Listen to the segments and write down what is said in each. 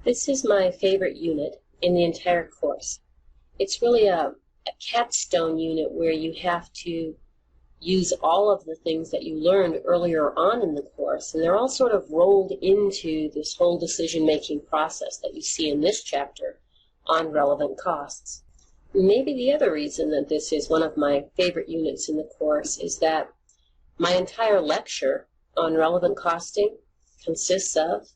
This is my favorite unit in the entire course. It's really a capstone unit where you have to use all of the things that you learned earlier on in the course, and they're all sort of rolled into this whole decision-making process that you see in this chapter on relevant costs. Maybe the other reason that this is one of my favorite units in the course is that my entire lecture on relevant costing consists of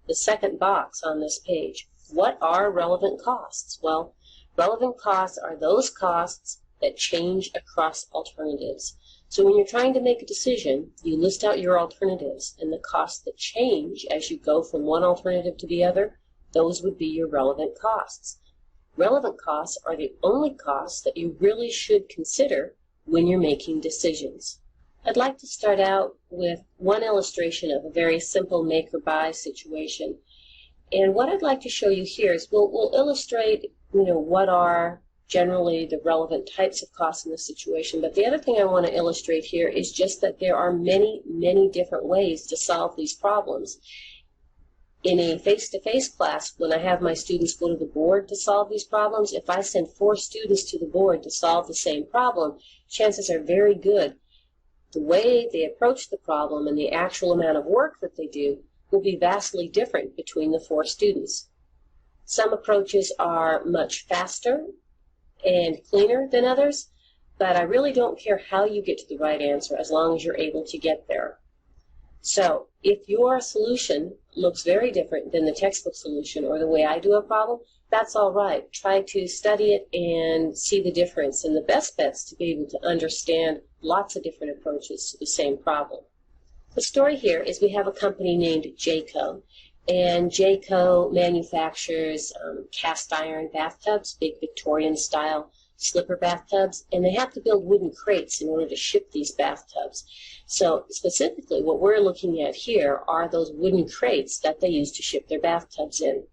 the second box on this page. What are relevant costs? Well, relevant costs are those costs that change across alternatives. So when you're trying to make a decision, you list out your alternatives, and the costs that change as you go from one alternative to the other, those would be your relevant costs. Relevant costs are the only costs that you really should consider when you're making decisions. I'd like to start out with one illustration of a very simple make or buy situation. And what I'd like to show you here is we'll illustrate, what are generally the relevant types of costs in the situation. But the other thing I want to illustrate here is just that there are many, many different ways to solve these problems. In a face-to-face class, when I have my students go to the board to solve these problems, if I send 4 students to the board to solve the same problem, chances are very good the way they approach the problem and the actual amount of work that they do will be vastly different between the 4 students. Some approaches are much faster and cleaner than others, but I really don't care how you get to the right answer as long as you're able to get there. So if your solution looks very different than the textbook solution or the way I do a problem, that's all right. Try to study it and see the difference, and the best bet's to be able to understand lots of different approaches to the same problem. The story here is we have a company named Jayco, and Jayco manufactures cast iron bathtubs, big Victorian style slipper bathtubs, and they have to build wooden crates in order to ship these bathtubs. So specifically what we're looking at here are those wooden crates that they use to ship their bathtubs in.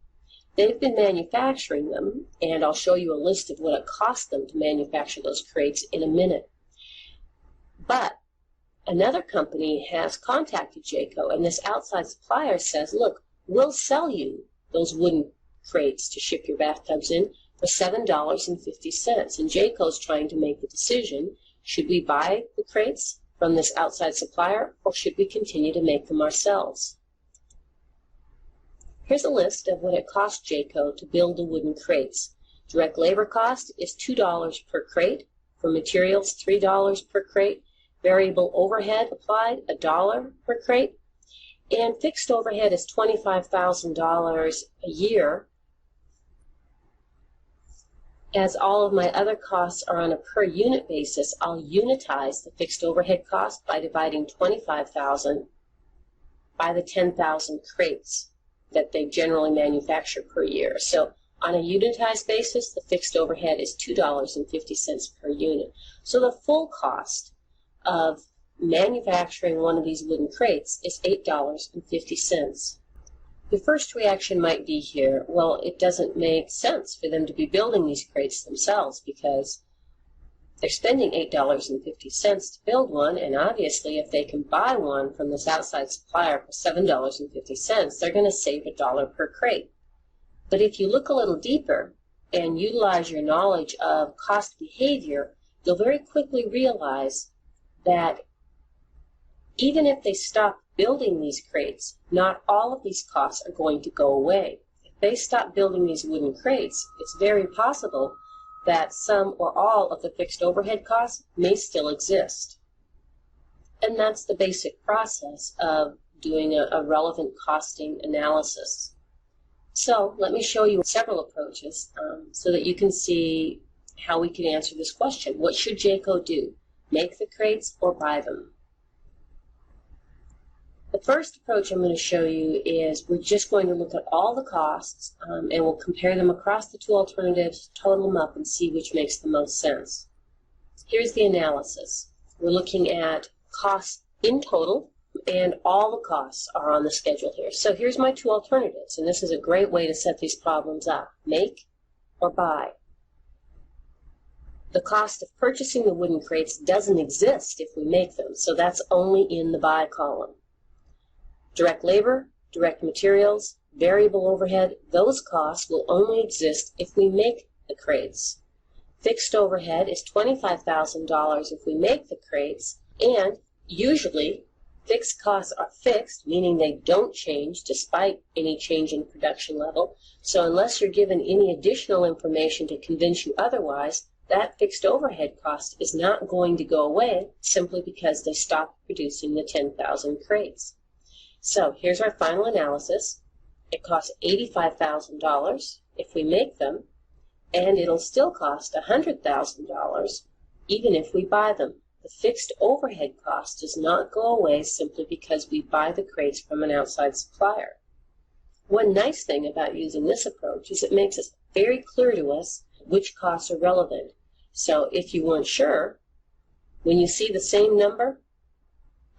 They've been manufacturing them, and I'll show you a list of what it cost them to manufacture those crates in a minute. But another company has contacted Jayco, and this outside supplier says, look, we'll sell you those wooden crates to ship your bathtubs in for $7.50. And Jayco's trying to make the decision, should we buy the crates from this outside supplier, or should we continue to make them ourselves? Here's a list of what it cost Jayco to build the wooden crates. Direct labor cost is $2 per crate. For materials, $3 per crate. Variable overhead applied, $1 per crate. And fixed overhead is $25,000 a year. As all of my other costs are on a per unit basis, I'll unitize the fixed overhead cost by dividing $25,000 by the 10,000 crates that they generally manufacture per year. So on a unitized basis, the fixed overhead is $2.50 per unit. So the full cost of manufacturing one of these wooden crates is $8.50. The first reaction might be here, well, it doesn't make sense for them to be building these crates themselves because they're spending $8.50 to build one, and obviously if they can buy one from this outside supplier for $7.50, they're going to save $1 per crate. But if you look a little deeper and utilize your knowledge of cost behavior, you'll very quickly realize that even if they stop building these crates, not all of these costs are going to go away. If they stop building these wooden crates, it's very possible that some or all of the fixed overhead costs may still exist. And that's the basic process of doing a relevant costing analysis. So let me show you several approaches so that you can see how we can answer this question. What should Jayco do? Make the crates or buy them? The first approach I'm going to show you is we're just going to look at all the costs and we'll compare them across the 2 alternatives, total them up, and see which makes the most sense. Here's the analysis. We're looking at costs in total, and all the costs are on the schedule here. So here's my 2 alternatives, and this is a great way to set these problems up. Make or buy. The cost of purchasing the wooden crates doesn't exist if we make them, so that's only in the buy column. Direct labor, direct materials, variable overhead, those costs will only exist if we make the crates. Fixed overhead is $25,000 if we make the crates, and usually fixed costs are fixed, meaning they don't change despite any change in production level. So unless you're given any additional information to convince you otherwise, that fixed overhead cost is not going to go away simply because they stopped producing the 10,000 crates. So here's our final analysis. It costs $85,000 if we make them, and it'll still cost $100,000 even if we buy them. The fixed overhead cost does not go away simply because we buy the crates from an outside supplier. One nice thing about using this approach is it makes it very clear to us which costs are relevant. So if you weren't sure, when you see the same number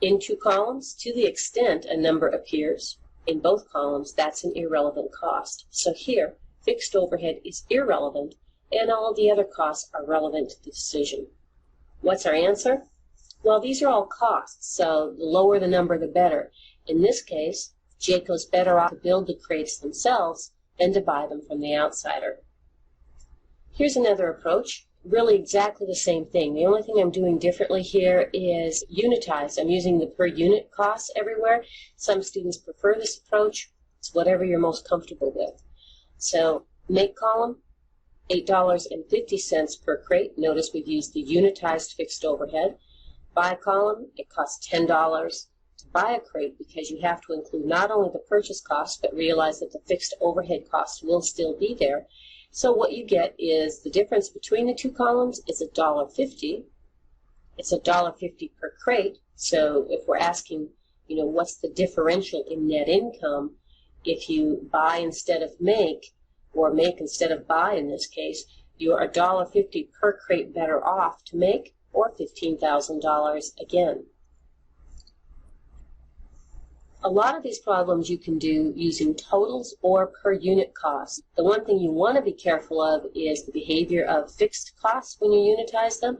in two columns, to the extent a number appears in both columns, that's an irrelevant cost. So here, fixed overhead is irrelevant, and all of the other costs are relevant to the decision. What's our answer? Well, these are all costs, so the lower the number, the better. In this case, Jayco's better off to build the crates themselves than to buy them from the outsider. Here's another approach, really exactly the same thing. The only thing I'm doing differently here is unitized. I'm using the per unit costs everywhere. Some students prefer this approach. It's whatever you're most comfortable with. So, make column, $8.50 per crate. Notice we've used the unitized fixed overhead. Buy column, it costs $10 to buy a crate because you have to include not only the purchase cost, but realize that the fixed overhead cost will still be there. So what you get is the difference between the two columns is $1.50. It's $1.50 per crate. So if we're asking, what's the differential in net income if you buy instead of make, or make instead of buy in this case, you're $1.50 per crate better off to make, or $15,000 again. A lot of these problems you can do using totals or per unit costs. The one thing you want to be careful of is the behavior of fixed costs when you unitize them,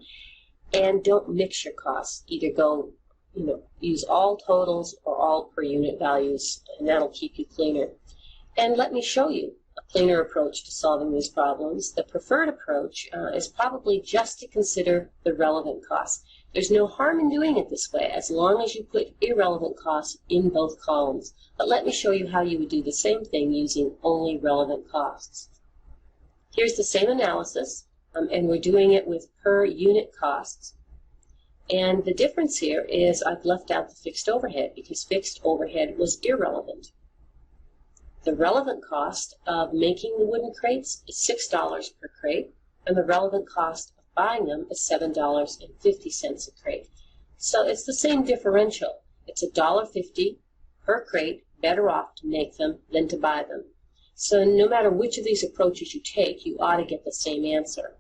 and don't mix your costs. Either go, use all totals or all per unit values, and that'll keep you cleaner. And let me show you a cleaner approach to solving these problems. The preferred approach is probably just to consider the relevant costs. There's no harm in doing it this way as long as you put irrelevant costs in both columns. But let me show you how you would do the same thing using only relevant costs. Here's the same analysis, and we're doing it with per unit costs. And the difference here is I've left out the fixed overhead because fixed overhead was irrelevant. The relevant cost of making the wooden crates is $6 per crate, and the relevant cost of buying them is $7.50 a crate. So it's the same differential. It's $1.50 per crate better off to make them than to buy them. So no matter which of these approaches you take, you ought to get the same answer.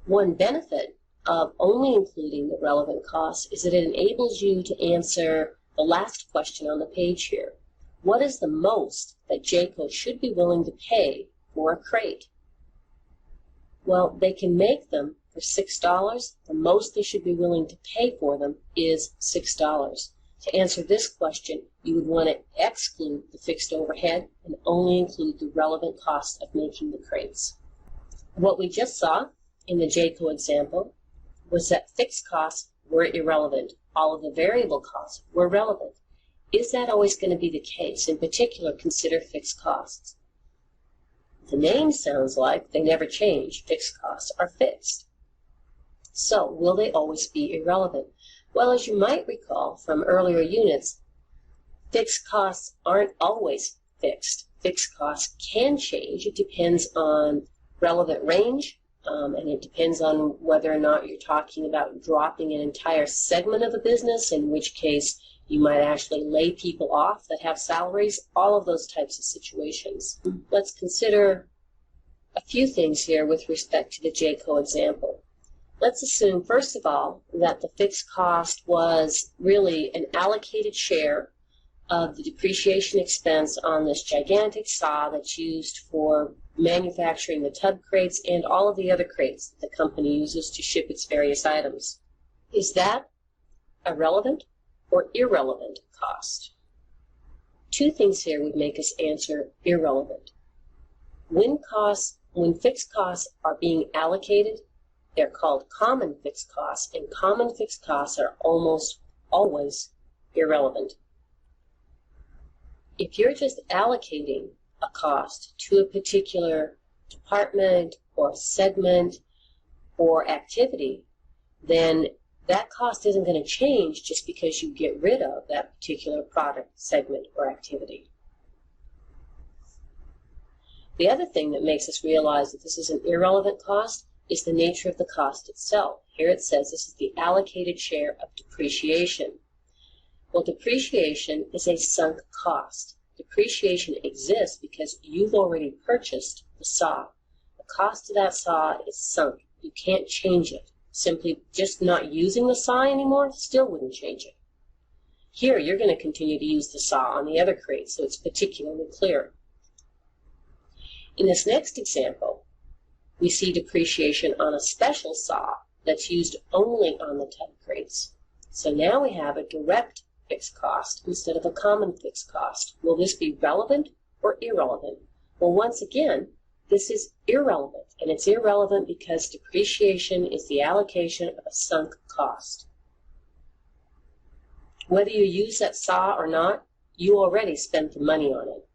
One benefit of only including the relevant costs is that it enables you to answer the last question on the page here. What is the most that Jayco should be willing to pay for a crate? Well, they can make them for $6. The most they should be willing to pay for them is $6. To answer this question, you would want to exclude the fixed overhead and only include the relevant cost of making the crates. What we just saw in the Jayco example was that fixed costs were irrelevant. All of the variable costs were relevant. Is that always going to be the case? In particular, consider fixed costs. The name sounds like they never change. Fixed costs are fixed. So, will they always be irrelevant? Well, as you might recall from earlier units, fixed costs aren't always fixed. Fixed costs can change. It depends on relevant range, and it depends on whether or not you're talking about dropping an entire segment of a business, in which case you might actually lay people off that have salaries, all of those types of situations. Let's consider a few things here with respect to the Jayco example. Let's assume, first of all, that the fixed cost was really an allocated share of the depreciation expense on this gigantic saw that's used for manufacturing the tub crates and all of the other crates that the company uses to ship its various items. Is that a relevant or irrelevant cost? two things here would make us answer irrelevant. When fixed costs are being allocated, they're called common fixed costs, and common fixed costs are almost always irrelevant. If you're just allocating a cost to a particular department or segment or activity, then that cost isn't going to change just because you get rid of that particular product, segment, or activity. The other thing that makes us realize that this is an irrelevant cost is the nature of the cost itself. Here it says this is the allocated share of depreciation. Well, depreciation is a sunk cost. Depreciation exists because you've already purchased the saw. The cost of that saw is sunk. You can't change it. Simply just not using the saw anymore still wouldn't change it. Here, you're going to continue to use the saw on the other crate, so it's particularly clear. In this next example, we see depreciation on a special saw that's used only on the tub crates. So now we have a direct fixed cost instead of a common fixed cost. Will this be relevant or irrelevant? Well, once again, this is irrelevant, and it's irrelevant because depreciation is the allocation of a sunk cost. Whether you use that saw or not, you already spent the money on it.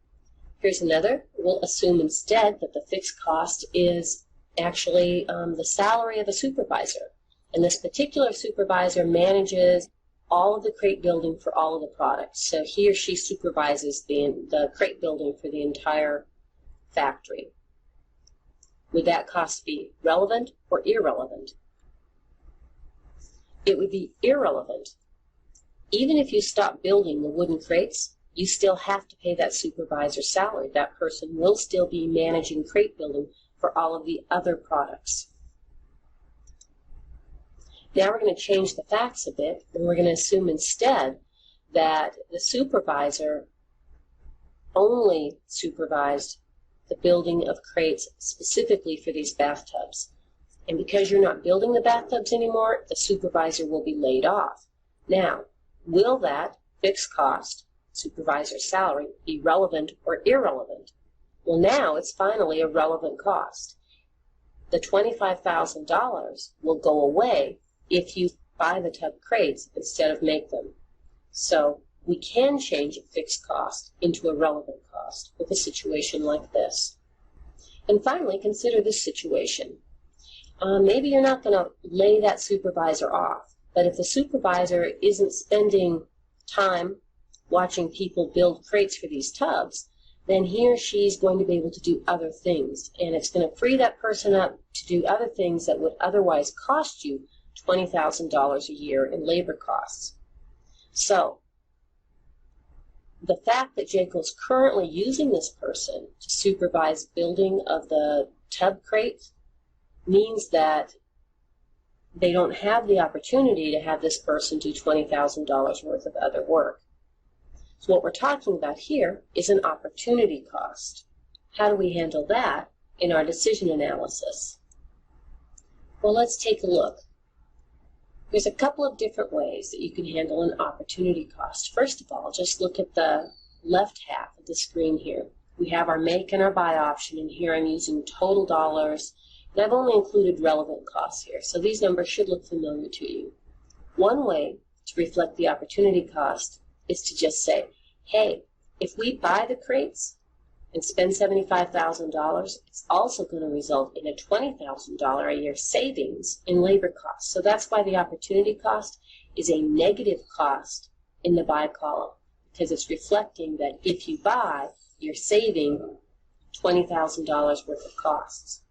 Here's another. We'll assume instead that the fixed cost is actually the salary of a supervisor, and this particular supervisor manages all of the crate building for all of the products. So he or she supervises the crate building for the entire factory. Would that cost be relevant or irrelevant? It would be irrelevant. Even if you stop building the wooden crates, you still have to pay that supervisor's salary. That person will still be managing crate building for all of the other products. Now we're going to change the facts a bit, and we're going to assume instead that the supervisor only supervised the building of crates specifically for these bathtubs. And because you're not building the bathtubs anymore, the supervisor will be laid off. Now, will that fixed cost, supervisor's salary, be relevant or irrelevant? Well, now it's finally a relevant cost. The $25,000 will go away if you buy the tub crates instead of make them. So we can change a fixed cost into a relevant cost with a situation like this. And finally, consider this situation. Maybe you're not going to lay that supervisor off, but if the supervisor isn't spending time watching people build crates for these tubs, then he or she is going to be able to do other things, and it's going to free that person up to do other things that would otherwise cost you $20,000 a year in labor costs. So, the fact that Jayco's currently using this person to supervise building of the tub crate means that they don't have the opportunity to have this person do $20,000 worth of other work. So what we're talking about here is an opportunity cost. How do we handle that in our decision analysis? Well, let's take a look. There's a couple of different ways that you can handle an opportunity cost. First of all, just look at the left half of the screen here. We have our make and our buy option, and here I'm using total dollars, and I've only included relevant costs here, so these numbers should look familiar to you. One way to reflect the opportunity cost is to just say, hey, if we buy the crates and spend $75,000, it's also going to result in a $20,000 a year savings in labor costs. So that's why the opportunity cost is a negative cost in the buy column, because it's reflecting that if you buy, you're saving $20,000 worth of costs.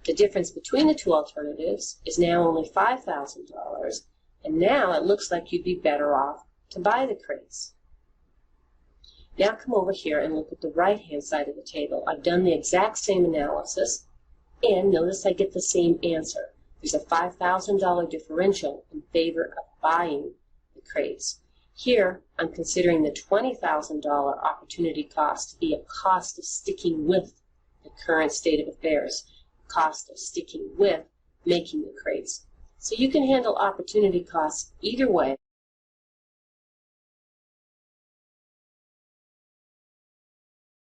The difference between the two alternatives is now only $5,000, and now it looks like you'd be better off to buy the crates. Now come over here and look at the right-hand side of the table. I've done the exact same analysis, and notice I get the same answer. There's a $5,000 differential in favor of buying the crates. Here, I'm considering the $20,000 opportunity cost to be a cost of sticking with the current state of affairs, cost of sticking with making the crates. So you can handle opportunity costs either way.